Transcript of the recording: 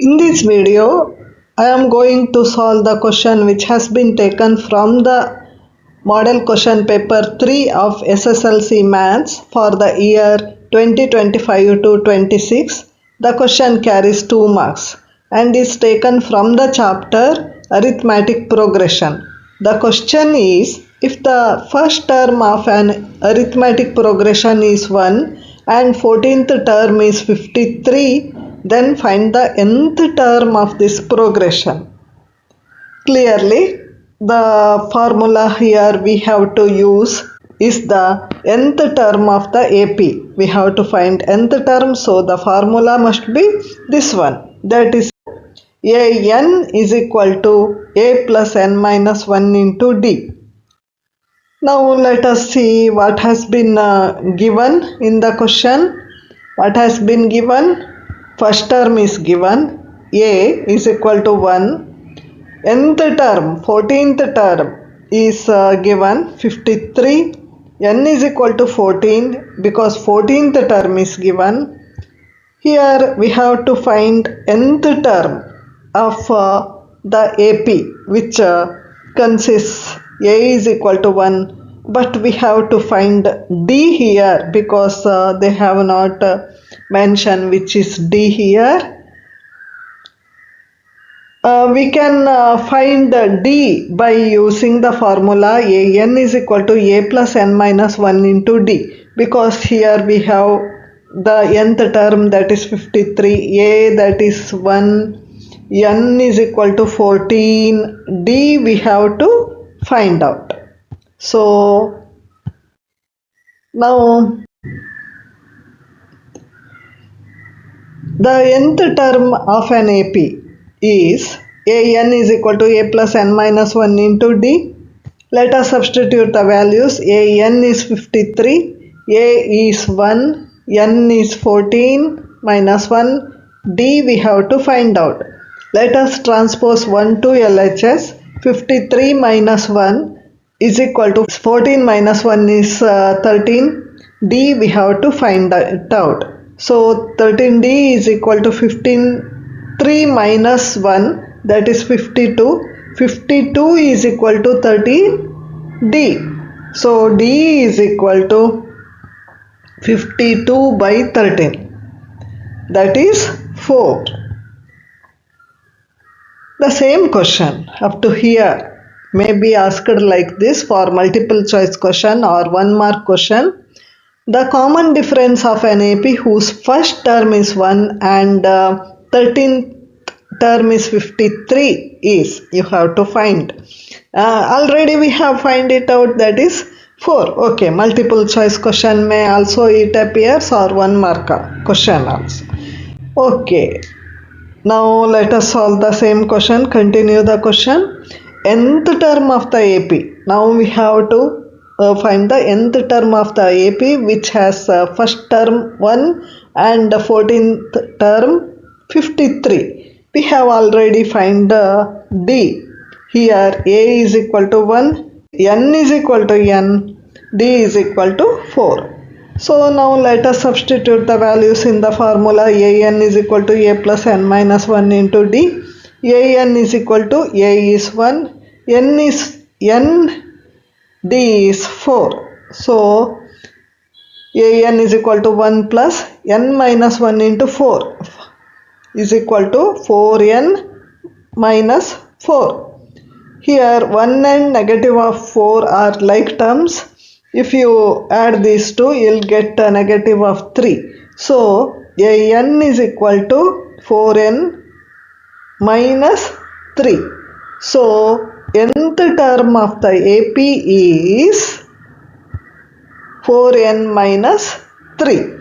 In this video, I am going to solve the question which has been taken from the model question paper 3 of SSLC Maths for the year 2025 to 26. The question carries 2 marks and is taken from the chapter Arithmetic Progression. The question is, if the first term of an arithmetic progression is 1 and 14th term is 53, then find the nth term of this progression. Clearly, the formula here we have to use is the nth term of the AP. We have to find nth term, so the formula must be this one. That is an is equal to a plus n minus 1 into d. Now let us see what has been given in the question. What has been given? First term is given, a is equal to 1. Nth term, 14th term is given 53. N is equal to 14 because 14th term is given. Here we have to find nth term of the AP, which consists a is equal to 1, but we have to find d here because they have not mentioned which is d here. We can find d by using the formula an is equal to a plus n minus 1 into d, because here we have the nth term, that is 53, a that is 1, n is equal to 14, d we have to find out. So now the nth term of an AP is an is equal to a plus n minus 1 into d. Let us substitute the values. An is 53, a is 1, n is 14 minus 1, d we have to find out. Let us transpose 1 to LHS. 53 minus 1 is equal to 14 minus 1 is 13, d we have to find it out. So 13d is equal to 3 minus 1, that is 52. 52 is equal to 13d. So d is equal to 52 by 13, that is 4. The same question up to here may be asked like this for multiple choice question or 1 mark question. The common difference of an AP whose first term is 1 and 13th term is 53 is, you have to find. Already we have find it out, that is 4. Okay, multiple choice question may also it appears or 1 mark question also. Okay, now let us solve the same question. Continue the question. Nth term of the AP. Now we have to find the nth term of the AP, which has first term 1 and 14th term 53. We have already find d. Here a is equal to 1, n is equal to n, d is equal to 4. So now let us substitute the values in the formula. an is equal to a plus n minus 1 into d. an is equal to a is 1, n d is 4. So an is equal to 1 plus n minus 1 into 4 is equal to 4n minus 4. Here 1 and negative of 4 are like terms. If you add these two, you will get a negative of 3. So an is equal to 4n minus 3. So nth term of the AP is 4n minus 3.